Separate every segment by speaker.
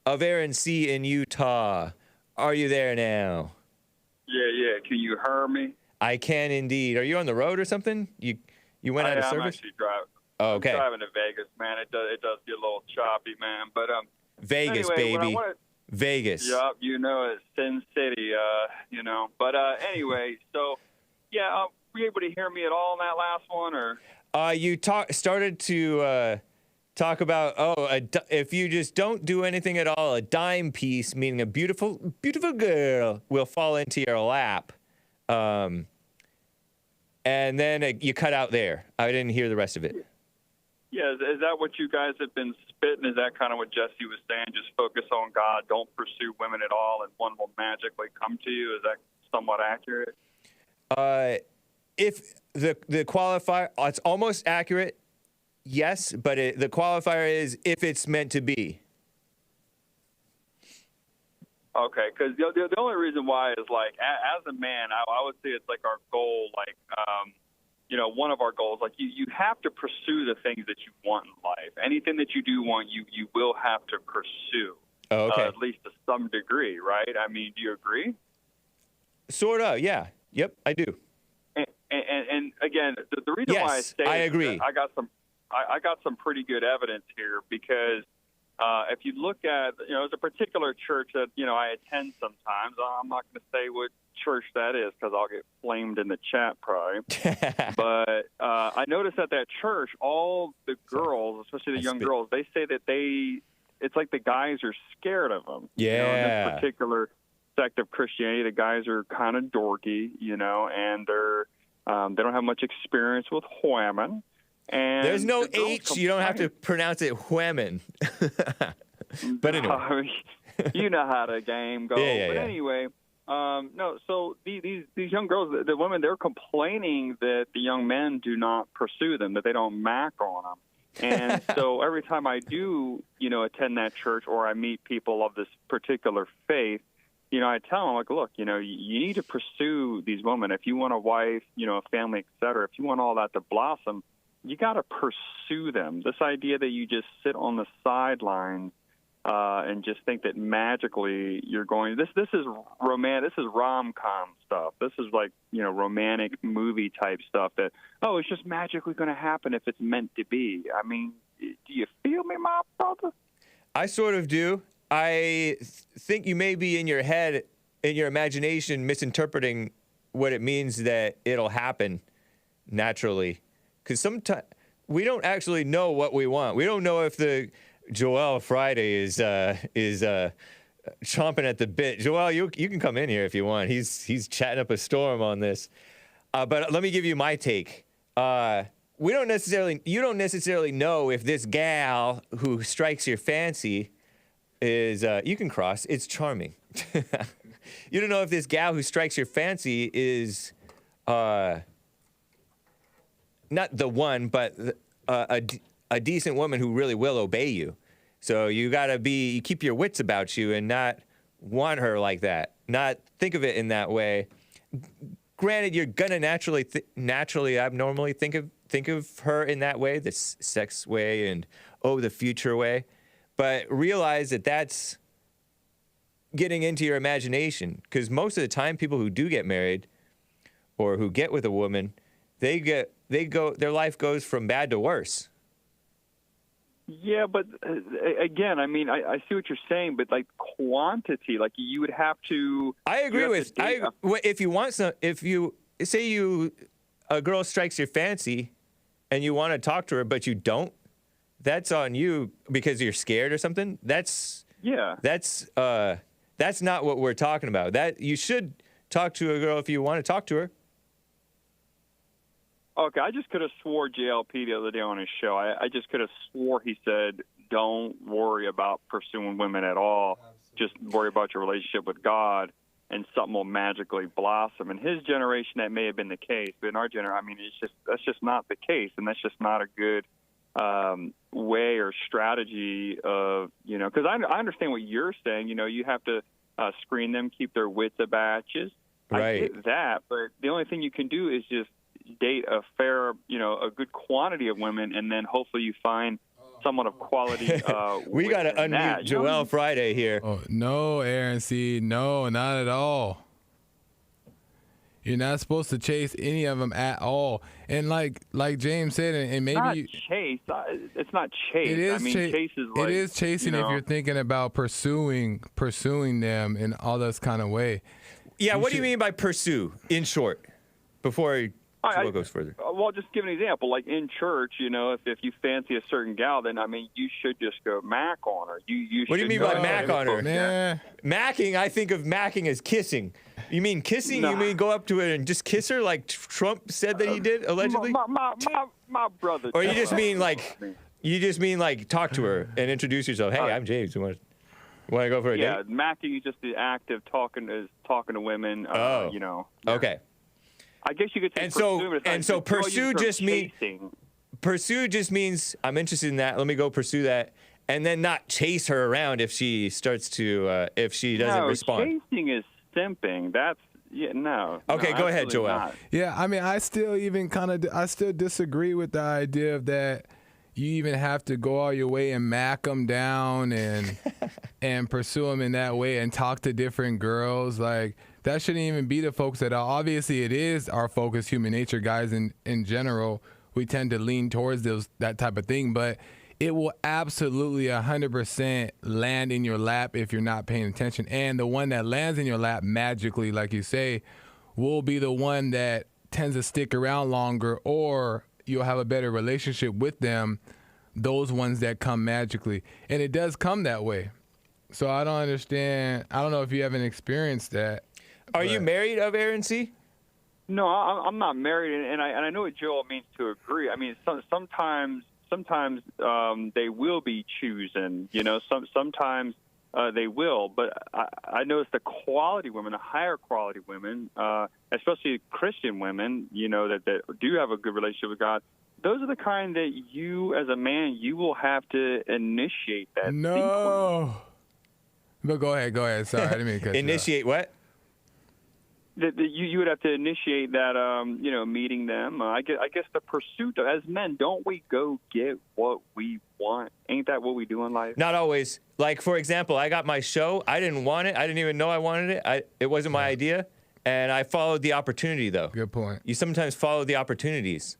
Speaker 1: of Air and Sea in Utah. Are you there now?
Speaker 2: Yeah. Can you hear me?
Speaker 1: I can indeed. Are you on the road or something? You went out of
Speaker 2: I'm
Speaker 1: service?
Speaker 2: actually driving.
Speaker 1: Oh,
Speaker 2: I'm
Speaker 1: okay.
Speaker 2: driving to Vegas, man. It does get a little choppy, man. But
Speaker 1: Vegas,
Speaker 2: anyway,
Speaker 1: baby. Vegas.
Speaker 2: Yup, it's Sin City, But anyway, so yeah, were you able to hear me at all in that last one, or?
Speaker 1: You started to talk about if you just don't do anything at all, a dime piece, meaning a beautiful girl, will fall into your lap, and then you cut out there. I didn't hear the rest of it.
Speaker 2: Yeah, is that what you guys have been spitting? Is that kind of what Jesse was saying? Just focus on God, don't pursue women at all, and one will magically come to you. Is that somewhat accurate?
Speaker 1: If the qualifier, it's almost accurate, yes, but the qualifier is if it's meant to be.
Speaker 2: Okay, because the only reason why is, like, as a man, I would say it's like our goal, like, one of our goals, like you have to pursue the things that you want in life. Anything that you do want, you will have to pursue.
Speaker 1: Oh, okay.
Speaker 2: At least to some degree, right? I mean, do you agree?
Speaker 1: Sort of, yeah. Yep, I do.
Speaker 2: And again, the reason why I say
Speaker 1: I agree.
Speaker 2: I got some pretty good evidence here because if you look at, there's a particular church that, I attend sometimes. I'm not going to say what church that is because I'll get flamed in the chat probably. But I noticed at that church, all the girls, especially the young girls, they say that it's like the guys are scared of them.
Speaker 1: Yeah.
Speaker 2: In this particular sect of Christianity, the guys are kind of dorky, and they don't have much experience with women. And
Speaker 1: there's no H. You don't have to pronounce it women. But anyway.
Speaker 2: You know how the game goes.
Speaker 1: Yeah.
Speaker 2: But anyway, no, so these young girls, the women, they're complaining that the young men do not pursue them, that they don't mac on them. And so every time I do, attend that church or I meet people of this particular faith, I tell them, like, look, you need to pursue these women. If you want a wife, a family, et cetera, if you want all that to blossom, you got to pursue them. This idea that you just sit on the sidelines and just think that magically you're going. This is romantic. This is rom-com stuff. This is like romantic movie type stuff. That it's just magically going to happen if it's meant to be. I mean, do you feel me, my brother?
Speaker 1: I sort of do. I think you may be in your head, in your imagination, misinterpreting what it means that it'll happen naturally. Because sometimes we don't actually know what we want. We don't know if the Joel Friday is chomping at the bit. Joel, you can come in here if you want. He's chatting up a storm on this. But let me give you my take. You don't necessarily know if this gal who strikes your fancy is you can cross. It's charming. You don't know if this gal who strikes your fancy is not the one, but a decent woman who really will obey you. So you gotta keep your wits about you and not want her like that. Not think of it in that way. Granted, you're gonna naturally abnormally think of her in that way, this sex way and the future way. But realize that that's getting into your imagination. Because most of the time, people who do get married or who get with a woman, their life goes from bad to worse.
Speaker 2: Yeah, but again, I mean, I see what you're saying, but like quantity, like you would have to.
Speaker 1: I agree with. If you want some, if you say a girl strikes your fancy, and you want to talk to her, but you don't, that's on you because you're scared or something. That's not what we're talking about. That you should talk to a girl if you want to talk to her.
Speaker 2: Okay, I just could have swore JLP the other day on his show. I just could have swore he said, don't worry about pursuing women at all. Absolutely. Just worry about your relationship with God, and something will magically blossom. In his generation, that may have been the case. But in our generation, I mean, that's just not the case, and that's just not a good way or strategy of, because I understand what you're saying. You have to screen them, keep their wits about you.
Speaker 1: Right.
Speaker 2: I get that, but the only thing you can do is just date a fair, a good quantity of women, and then hopefully you find someone of quality.
Speaker 1: We got to
Speaker 2: within
Speaker 1: unmute
Speaker 2: that. You know,
Speaker 1: Joel Friday here.
Speaker 3: Oh, no, Aaron C. No, not at all. You're not supposed to chase any of them at all. And like James said, and maybe
Speaker 2: not chase. It's not chase.
Speaker 3: it is.
Speaker 2: I mean, chase is like,
Speaker 3: it is chasing if you're thinking about pursuing them in all this kind of way.
Speaker 1: Yeah, what do you mean by pursue, in short, before Joel goes further?
Speaker 2: Well, just give an example. Like in church, if you fancy a certain gal, then, I mean, you should just go mack on her.
Speaker 1: What do you mean by mack on her?
Speaker 3: Nah.
Speaker 1: Macking, I think of macking as kissing. You mean kissing?
Speaker 2: Nah.
Speaker 1: You mean go up to her and just kiss her like Trump said that he did, allegedly?
Speaker 2: My brother.
Speaker 1: Or you just mean like talk to her and introduce yourself. Hey, I'm James. You want to go for a date?
Speaker 2: Macking is just the act of talking to women. Yeah.
Speaker 1: Okay.
Speaker 2: I guess you could say
Speaker 1: pursue just means I'm interested in that. Let me go pursue that, and then not chase her around if she starts to if she doesn't respond.
Speaker 2: Chasing is simping. That's no.
Speaker 1: Okay, go ahead, Joel.
Speaker 2: Not.
Speaker 3: Yeah, I mean, I still disagree with the idea of that. You even have to go all your way and mack them down and pursue them in that way and talk to different girls. Like, that shouldn't even be the focus at all. Obviously, it is our focus, human nature, guys. In general, we tend to lean towards that type of thing. But it will absolutely 100% land in your lap if you're not paying attention. And the one that lands in your lap magically, like you say, will be the one that tends to stick around longer, or you'll have a better relationship with them, those ones that come magically. And it does come that way. So I don't understand. I don't know if you haven't experienced that.
Speaker 1: Are you married, of Aaron C.?
Speaker 2: No, I'm not married, and I know what Joel means to agree. I mean, sometimes they will be choosing. Sometimes they will, but I notice the quality women, the higher quality women, especially Christian women, that do have a good relationship with God. Those are the kind that you, as a man, you will have to initiate that.
Speaker 3: No.
Speaker 2: sequence.
Speaker 3: But go ahead. Sorry, I didn't mean to cut you off.
Speaker 1: Initiate what?
Speaker 2: That you would have to initiate that, meeting them. I guess the pursuit, as men, don't we go get what we want? Ain't that what we do in life?
Speaker 1: Not always. Like, for example, I got my show. I didn't want it. I didn't even know I wanted it. It wasn't my idea. And I followed the opportunity, though.
Speaker 3: Good point.
Speaker 1: You sometimes follow the opportunities.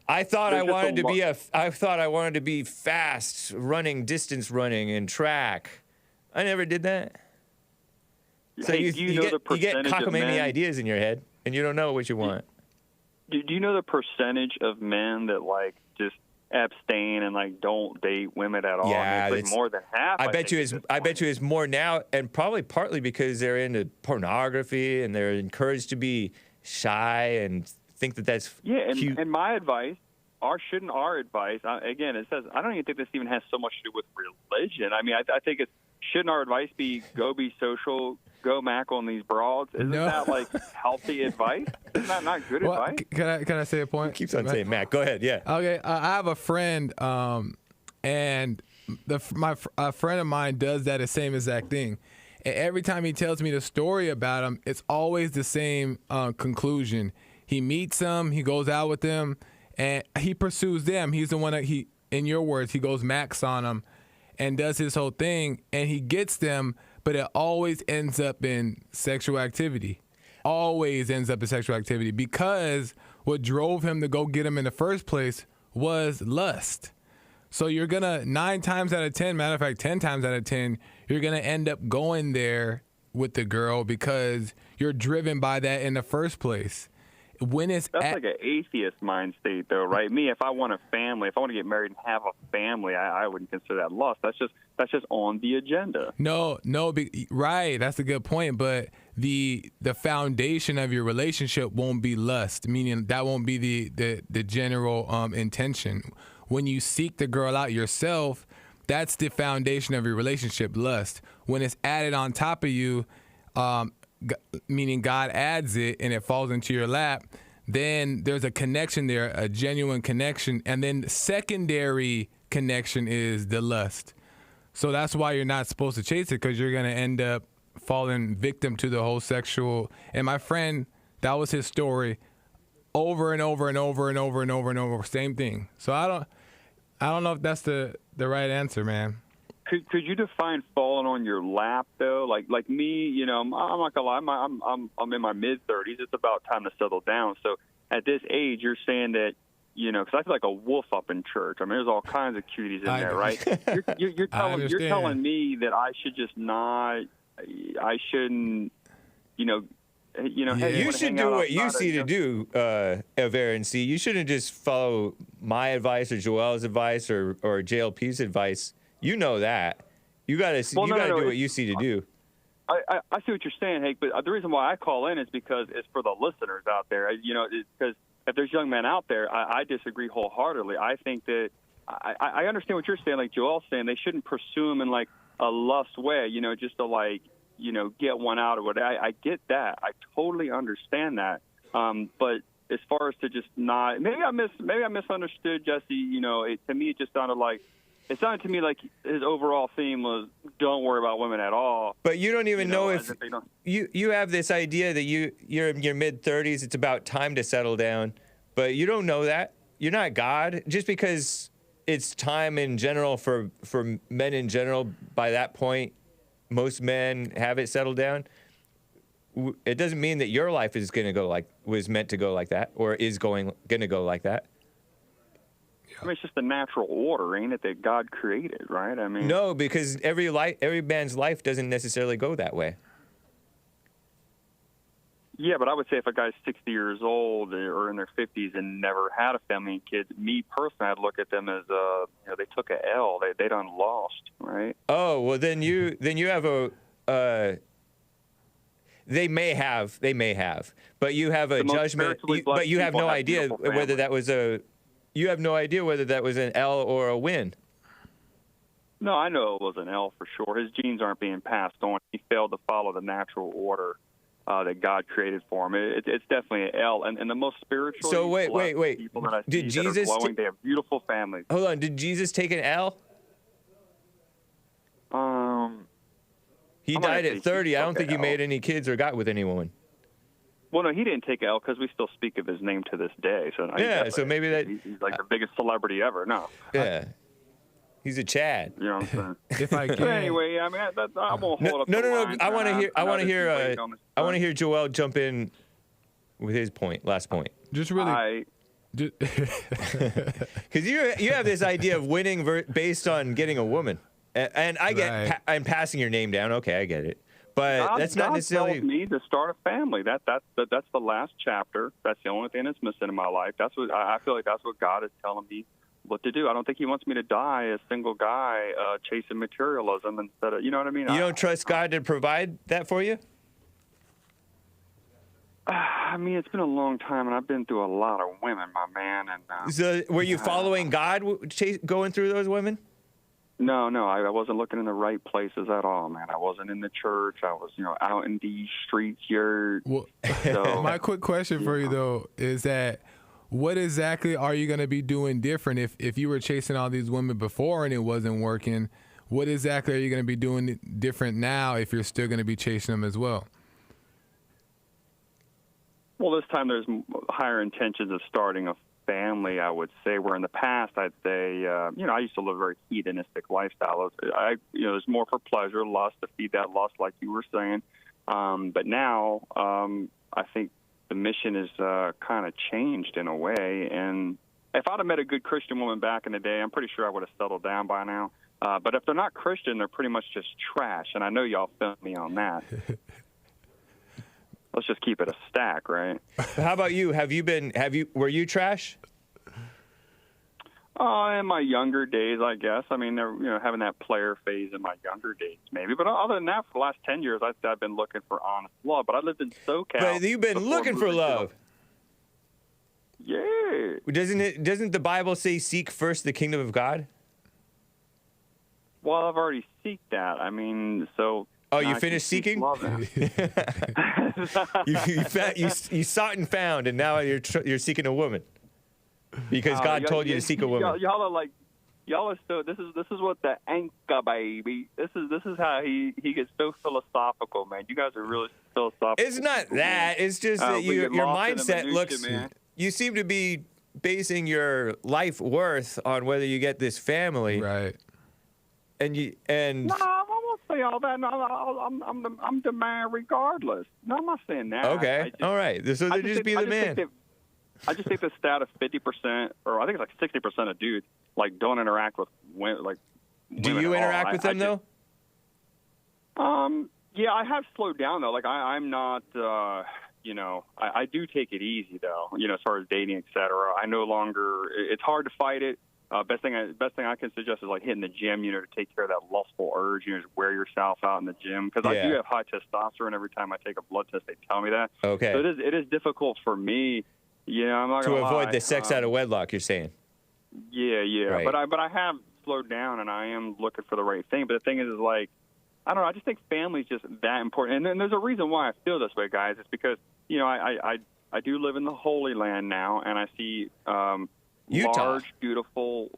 Speaker 1: I thought I wanted to be fast running, distance running, and track. I never did that. So
Speaker 2: Hey,
Speaker 1: you get cockamamie ideas in your head, and you don't know what you want.
Speaker 2: Do you know the percentage of men that just abstain and don't date women at all?
Speaker 1: Yeah,
Speaker 2: I mean, it's more than half.
Speaker 1: I bet you it's more now, and probably partly because they're into pornography and they're encouraged to be shy and think that that's cute.
Speaker 2: And my advice, shouldn't our advice? Again, it says I don't even think this even has so much to do with religion. I mean, I think shouldn't our advice be go be social, go mack on these broads? Isn't that healthy advice? Isn't that not good advice?
Speaker 3: Can I say a point?
Speaker 1: Keeps on saying Mac. Go ahead. Yeah.
Speaker 3: Okay. I have a friend, and a friend of mine does that same exact thing. And every time he tells me the story about him, it's always the same conclusion. He meets them, he goes out with them, and he pursues them. He's the one that in your words, he goes max on them and does his whole thing, and he gets them, but it always ends up in sexual activity. Always ends up in sexual activity, because what drove him to go get him in the first place was lust. So you're going to, 9 times out of 10, matter of fact, 10 times out of 10, you're going to end up going there with the girl because you're driven by that in the first place. That's
Speaker 2: like an atheist mind state, though, right? Me, if I want a family, if I want to get married and have a family, I wouldn't consider that lust. That's just on the agenda.
Speaker 3: No, right. That's a good point. But the foundation of your relationship won't be lust, meaning that won't be the general intention. When you seek the girl out yourself, that's the foundation of your relationship, lust. When it's added on top of you, meaning God adds it and it falls into your lap, then there's a connection there, a genuine connection. And then the secondary connection is the lust. So that's why you're not supposed to chase it, because you're going to end up falling victim to the whole sexual. And my friend, that was his story over and over and over and over and over and over. Same thing. So I don't know if that's the right answer, man.
Speaker 2: Could you define falling on your lap though? Like me, you know, I'm not gonna lie, I'm in my mid-30s. It's about time to settle down. So at this age, you're saying that, you know, because I feel like a wolf up in church. I mean, there's all kinds of cuties in there, right? You're telling me that I should just not, I shouldn't, you know.
Speaker 3: Yeah.
Speaker 1: You should do what you see to do, Ever and C. You shouldn't just follow my advice or Joel's advice or JLP's advice. You know that. You gotta do what you see to do.
Speaker 2: I see what you're saying, Hake, but the reason why I call in is because it's for the listeners out there. You know, because if there's young men out there, I disagree wholeheartedly. I think that I understand what you're saying, like Joel's saying. They shouldn't pursue them in like a lust way, you know, just to like, you know, get one out or whatever. I get that. I totally understand that. But as far as to just not, maybe I misunderstood Jesse. You know, to me it just sounded like. It sounded to me like his overall theme was don't worry about women at all.
Speaker 1: But you don't even know if you have this idea that you're in your mid-30s, it's about time to settle down. But you don't know that. You're not God. Just because it's time in general for men in general, by that point, most men have it settled down. It doesn't mean that your life is was meant to go like that or is going to go like that.
Speaker 2: I mean, it's just the natural order, ain't it, that God created, right? I mean,
Speaker 1: no, because every man's life doesn't necessarily go that way.
Speaker 2: Yeah, but I would say if a guy's 60 years old or in their 50s and never had a family and kids, me personally, I'd look at them as they took a L. They done lost, right?
Speaker 1: Oh well, then you have they may have, but you have a judgment. But you have no idea whether that was You have no idea whether that was an L or a win.
Speaker 2: No, I know it was an L for sure. His genes aren't being passed on. He failed to follow the natural order that God created for him. It's definitely an L. And the most spiritual people that I see that are glowing, they have beautiful families.
Speaker 1: Hold on. Did Jesus take an L? He died at 30. I don't think he made any kids or got with any woman.
Speaker 2: Well, no, he didn't take L because we still speak of his name to this day. So
Speaker 1: so maybe
Speaker 2: he's like the biggest celebrity ever. No.
Speaker 1: Yeah. He's a Chad.
Speaker 2: You know what I'm saying?
Speaker 3: If I can.
Speaker 2: But anyway, I mean, I won't hold up.
Speaker 1: No. I want to hear Joel jump in with his last point.
Speaker 3: Just really.
Speaker 1: Because you have this idea of winning based on getting a woman, and I get and passing your name down. Okay, I get it. But that's not necessarily.
Speaker 2: God tells me to start a family. That's the last chapter. That's the only thing that's missing in my life. That's what I feel like. That's what God is telling me what to do. I don't think He wants me to die a single guy chasing materialism instead of, you know what I mean?
Speaker 1: You don't trust God to provide that for you?
Speaker 2: I mean, it's been a long time, and I've been through a lot of women, my man. And
Speaker 1: so, were you following God, going through those women?
Speaker 2: No, I wasn't looking in the right places at all, man. I wasn't in the church. I was, out in the streets here.
Speaker 3: Well, so, my quick question for you, though, is that what exactly are you going to be doing different if you were chasing all these women before and it wasn't working? What exactly are you going to be doing different now if you're still going to be chasing them as well?
Speaker 2: Well, this time there's higher intentions of starting a family, I would say, where in the past I'd say, I used to live a very hedonistic lifestyle. There's more for pleasure, lust, to feed that lust, like you were saying. But now I think the mission is kind of changed in a way. And if I'd have met a good Christian woman back in the day, I'm pretty sure I would have settled down by now. But if they're not Christian, they're pretty much just trash. And I know y'all feel me on that. Let's just keep it a stack, right?
Speaker 1: How about you? Were you trash?
Speaker 2: In my younger days, I guess. I mean, they're having that player phase in my younger days, maybe. But other than that, for the last 10 years, I've been looking for honest love. But I lived in SoCal.
Speaker 1: But you've been looking for love.
Speaker 2: Yeah.
Speaker 1: Doesn't the Bible say seek first the kingdom of God?
Speaker 2: Well, I've already seeked that. I mean, so.
Speaker 1: Oh, you finished seeking? you sought and found, and now you're seeking a woman because God told you to seek a woman.
Speaker 2: Y'all are so. This is what the anchor baby. This is how he gets so philosophical, man. You guys are really philosophical.
Speaker 1: It's not that. It's just that your mindset looks. Man. You seem to be basing your life worth on whether you get this family,
Speaker 3: Right.
Speaker 1: and
Speaker 2: No, I won't say all that. No, I'm the man regardless. No, I'm not saying that.
Speaker 1: okay, all right. So then just be the man.
Speaker 2: I just think the stat of 50%, or I think it's like 60% of dudes, like don't interact with women. Like,
Speaker 1: Do you interact with them though?
Speaker 2: Yeah, I have slowed down though. Like I'm not. You know, I do take it easy though. You know, as far as dating, etc. I no longer. It's hard to fight it. Best thing I can suggest is like hitting the gym. You know, to take care of that lustful urge. You know, just wear yourself out in the gym because I do have high testosterone. Every time I take a blood test, they tell me that.
Speaker 1: Okay.
Speaker 2: So it is difficult for me. Yeah, I'm not
Speaker 1: to
Speaker 2: gonna
Speaker 1: avoid
Speaker 2: lie.
Speaker 1: the sex out of wedlock. You're saying.
Speaker 2: Yeah.
Speaker 1: Right.
Speaker 2: But I have slowed down and I am looking for the right thing. But the thing is like, I don't know. I just think family's just that important. And then there's a reason why I feel this way, guys. It's because, you know, I do live in the Holy Land now, and I see large, beautiful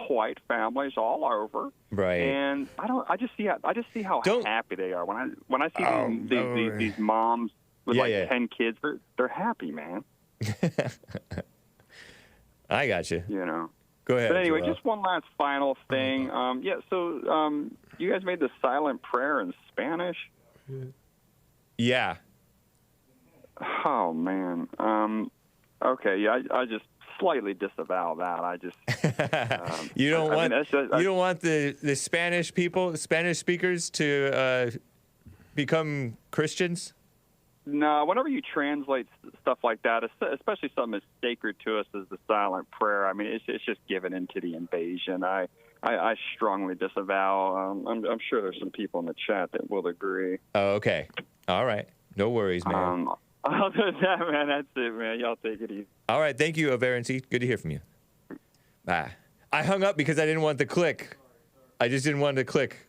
Speaker 2: white families all over.
Speaker 1: Right.
Speaker 2: And I just see how happy they are when I see these moms with 10 kids. They're happy, man.
Speaker 1: I got you.
Speaker 2: You know.
Speaker 1: Go ahead.
Speaker 2: But anyway,
Speaker 1: Joel.
Speaker 2: just one last final thing. So you guys made the silent prayer in Spanish?
Speaker 1: Yeah.
Speaker 2: Oh, man. Okay, yeah, I just slightly disavow that. I just...
Speaker 1: you don't want the Spanish people, Spanish speakers to become Christians?
Speaker 2: No, whenever you translate stuff like that, especially something as sacred to us as the silent prayer, I mean, it's just given into the invasion. I strongly disavow. I'm sure there's some people in the chat that will agree.
Speaker 1: Oh, okay. All right. No worries, man.
Speaker 2: Other than that, man, that's it, man. Y'all take it easy.
Speaker 1: All right. Thank you, Avarency. Good to hear from you. I hung up because I didn't want the click. I just didn't want to click.